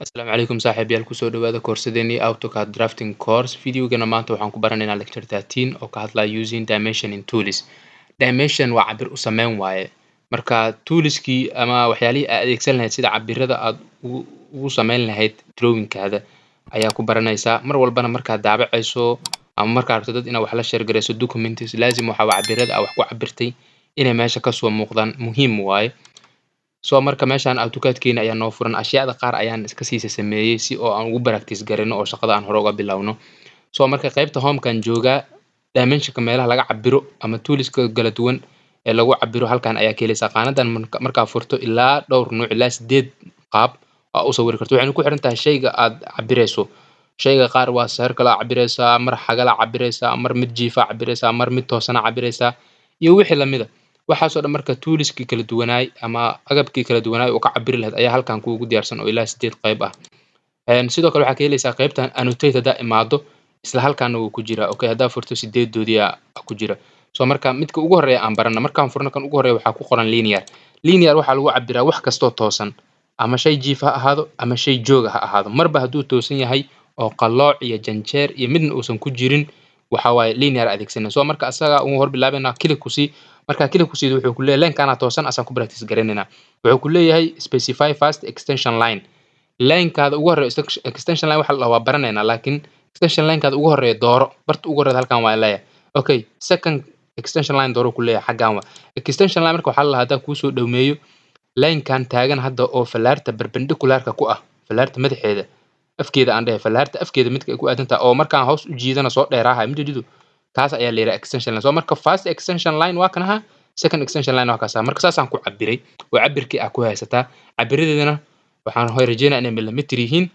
Asalaamu calaykum saaxiibayaal kusoo dhawaada koorsadeenii AutoCAD Drafting Course. Videogana maanta waxaan ku baranaynaa lecture 13 oo ka hadlaya using dimension in tools. Dimension waa cabir u sameyn waaye. Marka toolskii ama waxyaalihii aad adeegsan lahayd sida cabirada aad ugu sameyn lahayd drawingkaada ayaa ku baranaysaa. Mar walbana markaad daabacayso ama markaad rabto dad inaad wax la share garayso documents laazim waxaa waa cabirada aad wax ku cabirtay inay meesha ka soo muuqdaan muhiim waaye. soo marka meeshaan AutoCAD-keena ayaa noo furan ashyaada qaar ayaan iska siisa sameeyay si oo aan ugu practice garino oo shaqada aan hore uga bilowno. soo marka qaybta home-kan joogaa dimensionka meelaha laga cabiro ama toolska kala duwan ee lagu cabiro halkan ayaa ka helaysaa qaanadan markaa furto ilaa dhowr nooc ilaa 8 qaab oo u sawiri karto waxayna ku xiran tahay shayga aad cabirayso. shayga qaar waa circle cabiraysaa, mar xagal cabiraysaa, mar mid jiifa cabiraysaa, mar mid toosana cabiraysaa iyo wixii lamida. waxaasoo dhan marka toolskii kala duwanaay ama agabkii kala duwanaay oo ka cabiri lahayd ayaa halkan kuugu diyaarsan oo ilaa 8 qayb ah. sidoo kale waxaa ka helaysaa qaybtan annotate hadaa imaado isla halkaana wuu ku jiraa. Okay, hadaa furto 8 doodiya ku jira. soo marka midka ugu horeeya aan barana markaan furno kan ugu horeeya waxaa ku qoran linear. linear waxaa lagu cabiraa wax kastoo toosan ama shay jiif ha ahaado ama shay jooga ha ahaado. marba hadduu toosan yahay oo qalooc iyo janjeer iyo midna uusan ku jirin waxa waaye linear adeegsanaysa. soo marka asaga ugu hor bilaabayna click ku sii marka click ku sii wuxuu ku leeyahay line-kana toosan asaan ku practice garanayna. wuxuu ku leeyahay specify first extension line. line-kaada ugu horeeya extension line waxa la waa baranaynaa laakiin extension line-kaada ugu horeeya dooro barta ugu horeeya halkan waa leeyahay. Okay, second extension line dooro ku leeyahay xaggan waa. extension line marka waxa la hadaa ku soo dhameeyo line-kan taagan hadda oo falaarta perpendicular-ka ku ah falaarta madaxeeda afkeeda aan dhahay falaarta afkeeda midka ay ku aadan tahay oo markaan hoos u jiidana soo dheeraahay mididu kaas ayaa la yiraahdaa extension line. soo marka first extension line waa kan aha second extension line waa kaas. marka saasaan ku cabiray oo cabirkii aad ku haysataa cabiradeedana waxaan hooy rajeynaa inay millimeter yihiin.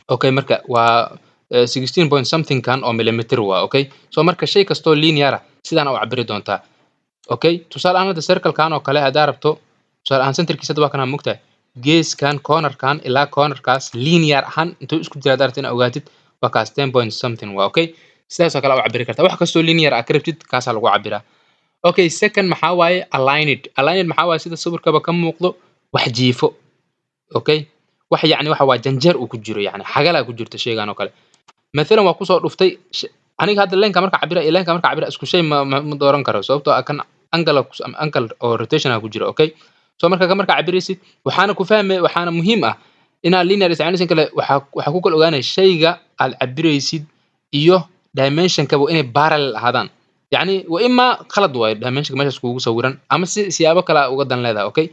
Okay, marka waa 16 point something kan oo millimeter waa. Okay, soo marka shay kastoo linear ah sidaan u cabiri doontaa. Okay, tusaale ahaan hadda circle kan oo kale hadaa rabto tusaale ahaan centerkiisa waa kana mugtahay geeskan corner kan ilaa corner kaas linear ahaan intuu isku jira darteed inaad ogaatid waa kaas 10 point something waa. Okay, sidaas oo kale u cabiri kartaa wax kastoo linear ah karabtid kaasa lagu cabiraa. Okay, second maxaa waaye aligned. aligned maxaa waaye sida sawirkaba ka muuqdo wax jiifo. Okay, wax yacni waxa waa janjeer uu ku jiro yacni xagalaa ku jirto shaygan oo kale. Mathalan waa ku soo dhuftay aniga hadda line-ka marka cabira iyo line-ka marka cabira isku shay ma dooran karo sababtoo ah kan angle oo rotation ku jiro. Okay, soo marka marka cabiraysid waxaana ku fahmay waxaana muhiim ah inaad linear isticmaalaysid kale waxa ku kala ogaanay shayga aad cabiraysid iyo dimension-ka inay parallel ahaadaan. يعني وإما خلط وايد dimension meeshaas kuugu sawiran ama siyaabo kale uga dan leedahay. Okay,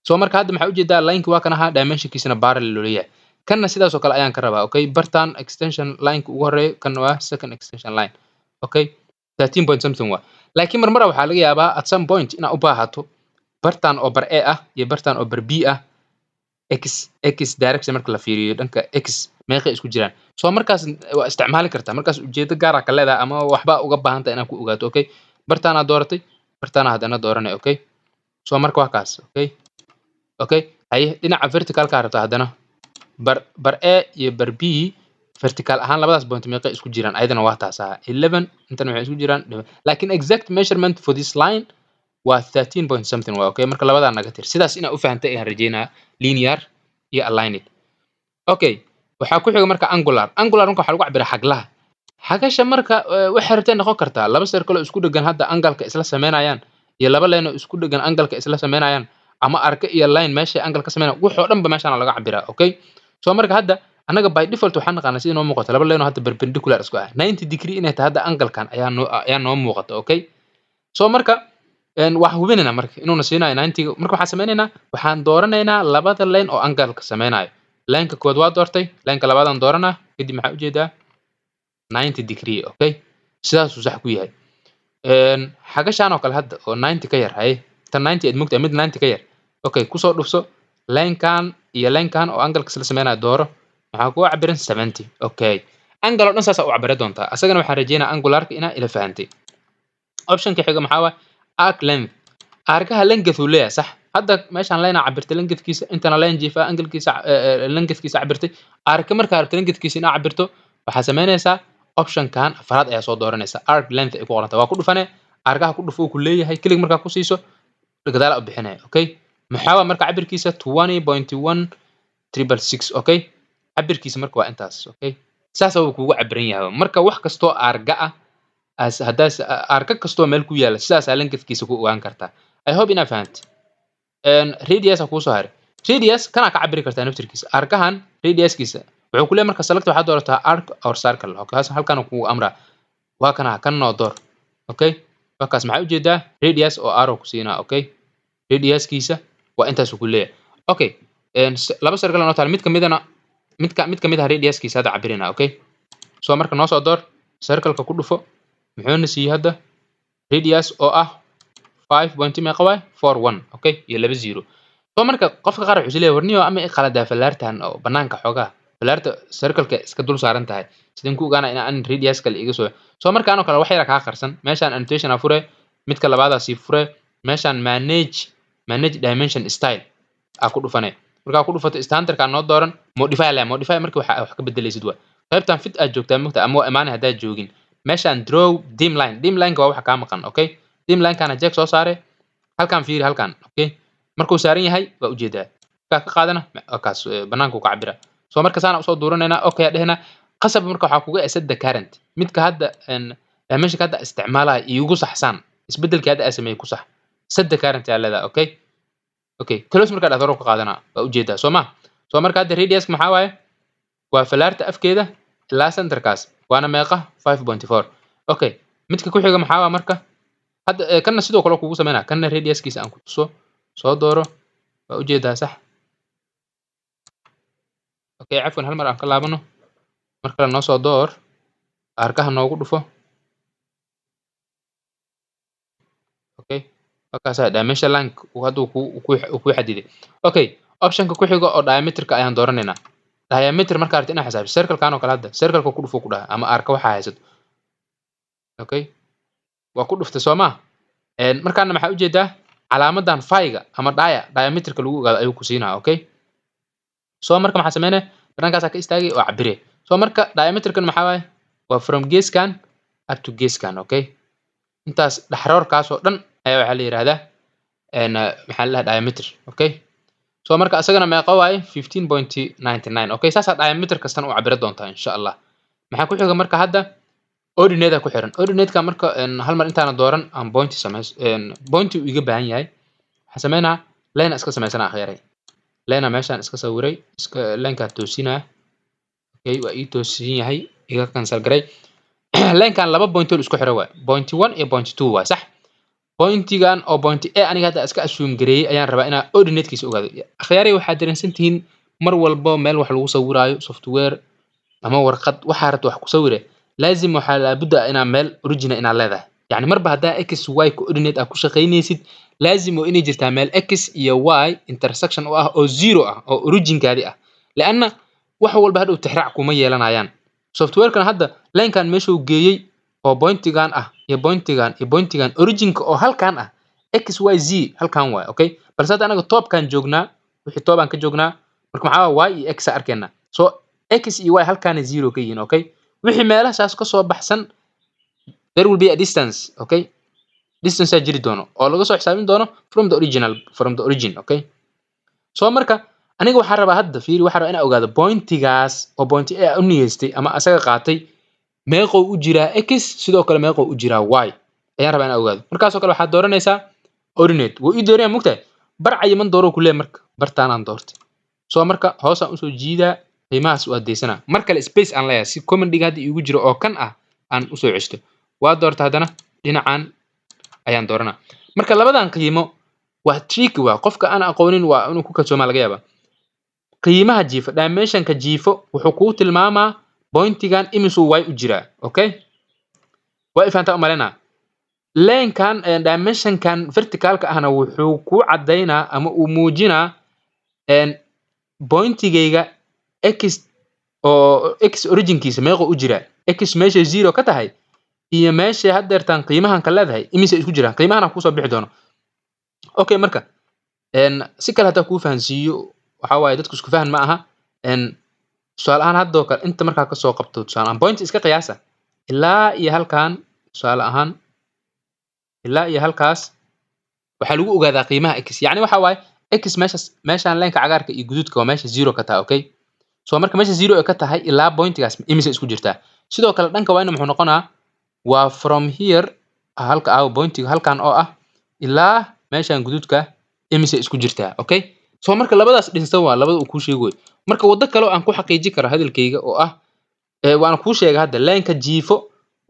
soo marka hadda maxaa u jeedaa line-ki waa kan ahaa dimension-kiisana parallel loo leeyahay kanna sidaas oo kale ayaan ka rabaa. Okay, bartaan extension line-ka ugu horeeya kan waa second extension line. Okay, 13 point something waa laakiin marmara waxaa laga yaabaa at some point inaad u baahato bartaan oo bar A ah iyo bartaan oo bar B ah x direction marka la fiiriyo dhanka x meeqay isku jiraan. soo markaas waa isticmaali kartaa markaas ujeedo gaar ah ka leedahay ama waxba uga baahan tahay inaad ku ogaato. Okay, bartaana dooratay bartaana hadana dooranay. Okay, soo marka waa kaas. Okay, hay dhinaca vertical ka rabta hadana bar A iyo bar B vertical ahaan labadaas point meeqay isku jiraan ayadana waa taas 11 intana waxay isku jiraan laakiin exact measurement for this line waa 13 point something waa. Okay, marka labadaa naga tir sidaas inaad u fahantay ayaan rajeynaa linear iyo aligned. Okay, waxaa ku xiga marka angular. angular marka waxa lagu cabiraa xaglaha xagasha marka waxay rabtay noqon kartaa laba circle oo isku dhagan hadda angle-ka isla sameynayaan iyo laba line oo isku dhagan angle-ka isla sameynayaan ama arka iyo line meesha angle ka sameynayaan wuxuu dhanba meeshaan laga cabiraa. Okay, soo marka hadda anaga by default waxaan naqaanaa sida noo muuqato laba line oo hadda perpendicular isku ah 90 degree inay tahay hadda angle-kan ayaa noo muuqato. Okay, soo marka wax hubinayna marka inuuna siinayo 90 marka waxaan sameynaynaa waxaan dooranaynaa labada line oo angle-ka sameynayo. line-ka kood waa doortay line-ka labaadaan dooranaa kadib maxaa u jeedaa 90 degree. Okay, sidaas uu sax ku yahay. xagashaan oo kale hadda oo 90 ka yar hay tan 90 aad mugtahay mid 90 ka yar. Okay, ku soo dhufso line-kan iyo line-kan oo angle-ka isla sameynayo dooro maxaa ku cabiran 70. Okay, angle oo dhan saas u cabira doontaa asagana waxaan rajeynaa angular-ka inaa ila fahantay. option-ka xiga maxaa waa arc length. arkaha length uu leeyahay sax hadda meeshaan line cabirtay lengthkiisa intana line jiifa angle-kiisa lengthkiisa cabirtay arka marka rabtay lengthkiisa inaa cabirto waxaa sameynaysaa option-kan afraad ayaa soo dooranaysa arc length ay ku qoranta waa ku dhufanay arkaha ku dhufo ku leeyahay click markaa ku siiso gadaal u bixinay. Okay, maxaa marka cabirkiisa 20.1 666 okay cabirkiisa marka waa intaas okay saas uu kugu cabiran yahay marka wax kasto arga ah as hadaas arka kasto meel ku yaala sidaas lengthkiisa ku ogaan kartaa I hope ina fahanti radius ku soo haray radius kana ka cabiri kartaa naftirkiisa arkahan radiuskiisa wuxuu ku leeyahay marka select waxaad doorataa arc or circle okay halkan ku amra waa kana kan noo door okay markaas maxaa u jeedaa radius oo arrow ku siinaa okay radiuskiisa waa intaas ku leeyahay okay laba circle noo taal mid kamid ah radiuskiisa hada cabirina okay soo marka noo soo door circle-ka ku dhufo muxuuna siiyay hadda radius oo ah 5.41 okay iyo 20 soo marka qofka qaar wuxuu leeyahay warniyo ama qalada falaartan oo banaanka xogaa falaarta circle-ka iska dul saaran tahay sideen ku ogaana in aan radius kale iga soo marka anoo kale wax yar ka qarsan meeshan annotation fure midka labaad si fure meeshan manage dimension style ku dhufanay marka ku dhufato standard-ka noo dooran modify marka wax ka bedelaysid waa qaybtan fit aad joogtaa mugta ama imaanay hadaa joogin meeshan draw dim line waa wax ka maqan okay dim line kana jeeg soo saare halkan fiiri halkan okay markuu saaran yahay waa ujeedaa ka qaadana kaas banaanka ku cabira soo marka saana soo dooranayna okay dhehna qasab marka waxa kuga asada current midka hadda dimension hadda isticmaalay igu saxsan isbedelka hadda asamay ku sax sada current yaa leedahay okay close marka dhadaro ka qaadana waa ujeedaa soo marka hadda radius maxaa waaye waa falaarta afkeeda ilaa centerkaas waana meeqa 5.4 okay midka ku xiga maxaa waa marka hadda kana sidoo kale kugu sameeyna kana radiuskiisa aan ku tuso soo dooro waa ujeedaa sax okay afwan hal mar aan ka laabano marka noo soo door arkaha noogu dhufo okay markaas dimension line haduu ku xadiday okay option-ka ku xigo oo diameter-ka ayaan dooranayna diameter marka aad ina xisaabiso circle-kan oo kale hadda circle-ka ku dhufo ku dhaha ama arka waxa haysato okay waa ku dhuftay Soomaa markaana maxaa u jeedaa calaamadan phi-ga ama diameter-ka lagu ogaado ayuu ku siinaa okay soo marka maxaa sameynaa banankaas ka istaagay oo cabire soo marka diameter-kan maxaa waaye waa from geeskan up to geeskan okay intaas dhaxroorkaas oo dhan ayaa waxa la yiraahdaa maxaa la diameter okay soo marka asagana meeqa waaye 15.99 okay saasa diameter kastan u cabira doontaa insha Allah maxaa ku xiga marka hadda ordinate ku xiran ordinate-ka marka hal mar intaana dooran aan point sameeyo point uu iga baahan yahay waxa sameynaa line iska sameysana akhiray line meeshan iska sawiray iska line-ka toosina okay waa ii toosin yahay iga cancel garay line-kan laba point isku xiran waa point 1 iyo point 2 waa sax pointigan oo point A aniga hadda iska assume gareeyay ayaan rabaa inaan ordinate-kiisa ogaado akhiray waxa dareensantiin mar walba meel wax lagu sawiraayo software ama warqad waxa rabto wax ku sawire لازم waxa la budda ina meel original ina leedahay yani marba hadaa x y coordinate ku shaqeynaysid لازم oo inay jirtaa meel x iyo y intersection oo ah oo zero ah oo origin-kaadi ah laana wax walba hadhow tixraac kuma yeelanayaan software-kan hadda line-kan meesha uu geeyay oo pointigan ah iyo pointigan origin-ka oo halkan ah x y z halkan way okay balse hadda anaga top-kan joognaa wixii top-an ka joognaa marka maxaa y iyo x arkeenna so x iyo y halkan zero ka yihiin okay wixii meelahaas ka soo baxsan there will be a distance okay distance jiri doono oo laga soo xisaabin doono from the origin okay so marka aniga waxa rabaa hadda fiiri waxa rabaa inaan ogaado pointigaas oo point A u niyeystay ama asaga qaatay meeqo u jira x sidoo kale meeqo u jira y ayaan rabaa inaan ogaado markaas oo kale waxa dooranaysaa ordinate wuu ii dooraya mugtay bar cayiman dooro ku leeyahay marka bartaan aan doortay so marka hoos aan u soo jiidaa qiimahaas waa deysana mar kale space aan leeyahay si command-iga hadda iigu jiro oo kan ah aan u soo ceshto waa doorta hadana dhinacan ayaan dooranaa marka labadan qiimo waa tricky waa qofka aan aqoonin waa inuu ku kalsooma laga yaabaa qiimaha jiifo dimension-ka jiifo wuxuu ku tilmaamaa pointigan imisu y u jira okay waa ifanta umalena line-kan dimension-kan vertical-ka ahna wuxuu ku cadeynaa ama uu muujinaa pointigayga x oo x origin-kiisa meeqo u jira x meesha 0 ka tahay iyo meesha hadeertan qiimahan ka leedahay imise isku jiraan qiimahana ku soo bixi doono okay marka si kale hada ku fahansiyo waxa waaye dadku isku fahan ma aha su'aal ahaan hadoo kale inta marka ka soo qabto su'aal point iska qiyaasa ilaa iyo halkan su'aal ahaan ilaa iyo halkaas waxa lagu ogaadaa qiimaha x yani waxa waaye x meeshaan leenka cagaarka iyo guduudka waa meesha 0 ka tahay okay so marka meesha 0 ay ka tahay ilaa pointigaas imise isku jirtaa sidoo kale dhanka waa inuu muxuu noqonaa waa from here halka pointiga halkan oo ah ilaa meeshaan guduudka imise isku jirtaa okay so marka labadaas dhinsan waa labada uu ku sheegay marka wada kale oo aan ku xaqiijin karo hadalkayga oo ah waan ku sheegay hadda leenka jiifo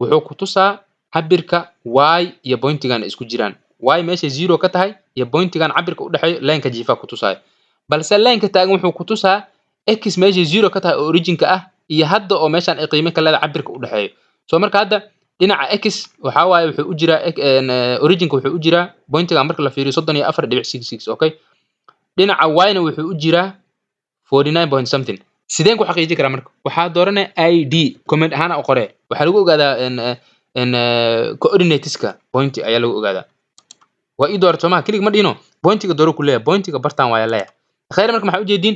wuxuu ku tusaa cabirka y iyo pointigan isku jiraan y meesha 0 ka tahay iyo pointigan cabirka u dhaxeeyo leenka jiifa ku tusaay balse leenka taagan wuxuu ku tusaa x meesha 0 ka tahay oo originka ah iyo hadda oo meeshan ay qiimo ka leedahay cabirka u dhaxeeyo so marka hadda dhinaca x waxa waaye wuxuu u jiraa originka wuxuu u jiraa pointigan marka la fiiriyo 34.66 okay dhinaca y na wuxuu u jiraa 49 point something sideen ku xaqiijin karaa marka waxaa dooranay id comment ahaan u qoree waxa lagu ogaadaa coordinateska point ayaa lagu ogaadaa waa ii doorto ma kaliya ma dhino pointiga dooro ku leeyahay pointiga bartaan waa leeyahay khayr marka maxaa u jeedin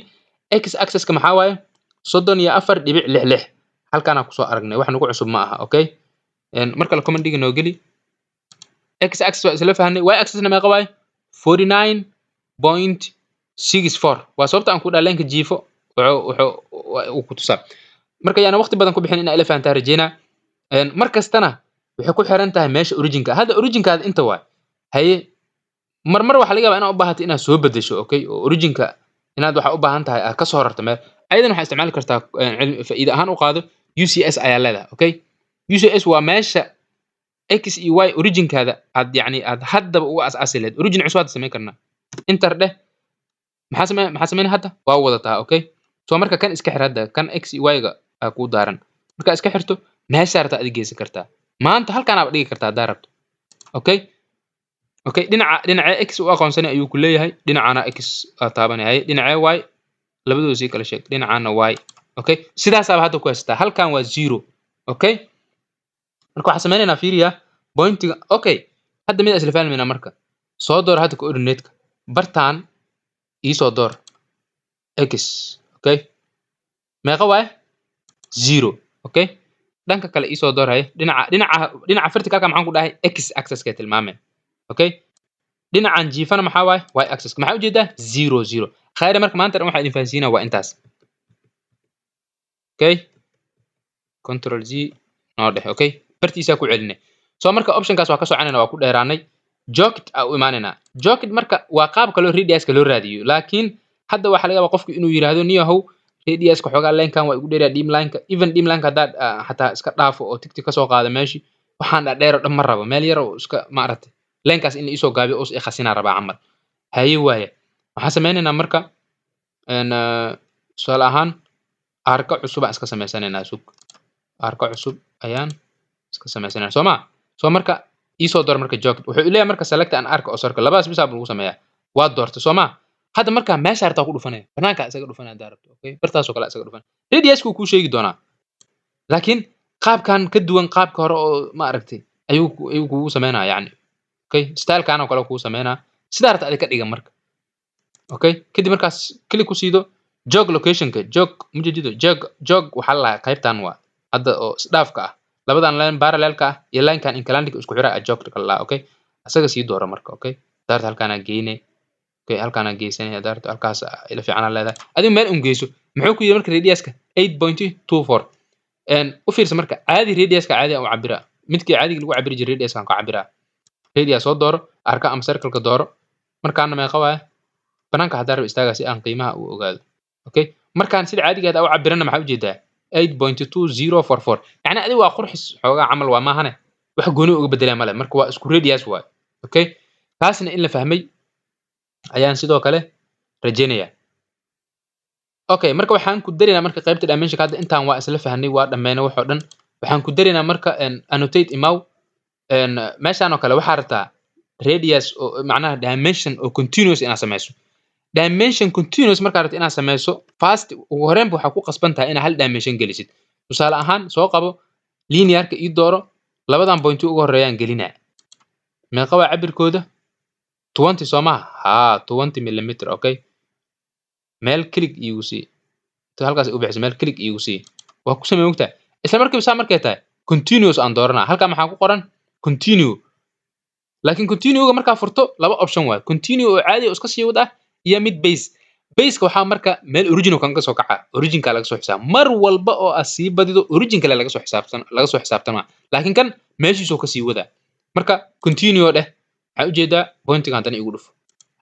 x axis ka maxaa waaye 34.66 halkaan aan ku soo aragnay wax nagu cusub ma aha okay marka la comment diga noo gali x axis waa isla fahnay y axis na meeqa waaye 49.64 waa sababta aan ku dhalanka jiifo wuxuu ku tusaa marka yaana waqti badan ku bixin in ay la fahantaa rajeyna markastana waxay ku xiran tahay meesha originka hadda originkaada inta waa haye marmar waxa laga yaabaa inaad u baahato inaad soo bedesho okay oo originka inaad waxa u baahan tahay aad ka soo rarto meel ayadan waxaad isticmaali kartaa faa'iido ahaan u qaado UCS ayaa leedahay okay UCS waa meesha x iyo y originkaada aad yani aad haddaba uga asaasi leed origin cusub aad samayn karnaa enter dheh maxaa sameyn hadda waa wadataa okay so marka kan iska xir hadda kan x iyo y ga ku daaran marka iska xirto meesha rabta aad geysan kartaa maanta halkaan aad dhigi kartaa hadaa rabto okay okay dhinaca x u aqoonsanay ayuu ku leeyahay dhinacana x taabanayay dhinaca y labadooda si kala sheeg dhinacana y okay sidaas aad hadda ku haystaa halkaan waa 0 okay marka waxa sameeynaa fiiriya pointiga okay hadda mid isla fahmayna marka soo door hadda coordinate-ka bartaan soo door x okay meeqa waaye 0 okay dhanka kale soo door hay dhinaca vertical-ka maxaan ku dhahay x axis-ka tilmaamay okay dhinacan jiifana maxaa waaye y axis-ka maxaa u jeedaa 0 0 khayr marka maanta waxa idin fahansiinaa waa intaas okay control z noo dheh okay bartiisa ku celinay soo marka option-kaas waa ka soconayna waa ku dheeraanay jocket u imaanayna jocket marka waa qaab kale radius-ka loo raadiyo laakiin hadda waxa laga yaabaa qofku inuu yiraahdo niyahow radius-ka xogaa line-kan waa igu dheeraa dim line-ka even dim line-ka hadaad xataa iska dhaafo oo tigti ka soo qaado meeshii waxaan dheer dhan ma rabo meel yar oo iska ma aragtay line-kaas in isoo gaabiyo oo khasina rabaa camal haye waaye waxaan sameynaynaa marka su'aal ahaan arka cusub aan iska sameysanaynaa sug arka cusub ayaan iska sameysanaynaa soo marka soo door marka jocket wuxuu leeyahay marka select an arc oo circle labadaas bisaab lagu sameeyaa waa doortay hadda marka meesha harta ku dhufanay banaanka isaga dhufanay daarabto okay bartaas oo kale isaga dhufan radius-ku ku sheegi doonaa laakiin qaabkan ka duwan qaabka hore oo ma aragtay ayuu kugu sameynaa yani okay style-kan oo kale kugu sameynaa sida harta adiga ka dhiga marka okay kadib markaas click ku siido jog location-ka mujidido jog waxa la qaybtan waa hadda oo isdhaafka ah labadan line parallel-ka ah iyo line-kan inclined-ka isku xira jogta kala okay asaga sii dooro marka okay daarta halkaan aan geeyne okay halkaan aan geysanay daarta halkaas ila fiican leedahay adigu meel un geyso muxuu ku yiri marka radius-ka 8.24 u fiirsa marka caadi radius-ka caadi aan u cabira midkii caadiga lagu cabiri jiray radius-ka aan ku cabira radius soo dooro arka ama circle-ka dooro markaana meeqa waaye banaanka hadaa rabo istaaga si aan qiimaha u ogaado okay markaan sida caadiga ah u cabirana maxaa u jeedaa 8.2044 يعني adigu waa qurxis xoogaa camal waa maahane wax gooni uga bedelay male marka waa isku radius waay okay taasna in la fahmay ayaan sidoo kale rajeynaya okay marka waxaan ku dareynaa marka qaybta dimension hadda intaan waa isla fahnay waa dhameeyna wax oo dhan waxaan ku dareynaa marka annotate imaw meeshaan oo kale waxa rabtaa radius oo macnaha dimension oo continuous ina sameyso dimension continuous marka rabto inaad sameyso fast ugu horreyn waxa ku qasban tahay inaad hal dimension gelisid tusaale ahaan soo qabo linear-ka dooro labadan point ugu horeeyaan gelinaa meeqa waa cabirkooda 20 Soomaa 20 mm okay meel click iigu sii halkaas u bixis meel click iigu sii waa ku sameeyay ogtaa isla markiiba markay tahay continuous aan dooranaa halka maxaa ku qoran continue laakiin continue-ga marka furto laba option waa continue oo caadi oo iska sii wada iyo mid base base ka waxaa marka meel original kan ka soo kaca origin ka laga soo xisaab mar walba oo aad sii badido origin kale laga soo xisaabtama laakiin kan meeshiisoo ka sii wada marka continue dheh waxaa ujeedaa pointigan haddana igu dhuf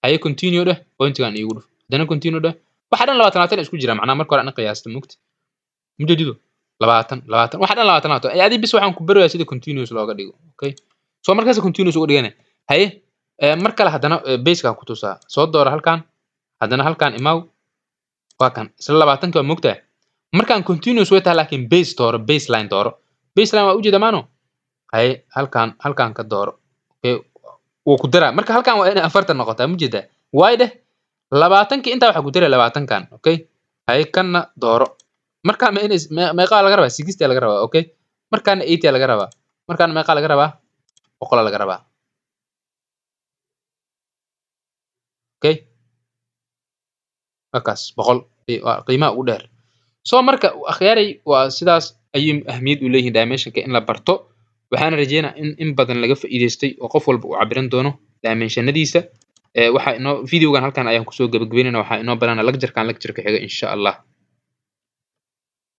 haye continue dheh pointigan igu dhuf haddana continue dheh waxa dhan 20 isku jira macnaha marka hore aan qiyaasta mugti mujadido 20 waxa dhan 20 adii bis waxaan ku barayaa sida continuous looga dhigo okay soo markaas continuous uga dhigana haye mar kale haddana base ka ku tusaa soo dooro halkan haddana halkan imaaw waa kan isla 20 waa mugtaa markaan continuous way tahay laakiin baseline dooro baseline waa ujeeda maano haye halkan ka dooro okay wuu ku daraa marka halkan waa inay 40 noqotaa mujeedaa waay dheh 20 inta waxa ku daray 20 kan okay haye kanna dooro marka meeqa laga rabaa 60 laga rabaa okay markaan 80 laga rabaa markaan meeqa laga rabaa 100 laga rabaa okay markaas 100 qiimaha ugu dheer soo marka akhyaaray waa sidaas ayay ahmiyad u leeyihiin dimensionka in la barto waxaan rajeynayaa in badan laga faa'iideystay oo qof walba uu cabiran doono dimensionadiisa waxa inoo videogan halkan ayaan kusoo gabagabeynayna waxa inoo balana lecture-kan lecture-ka xiga insha Allah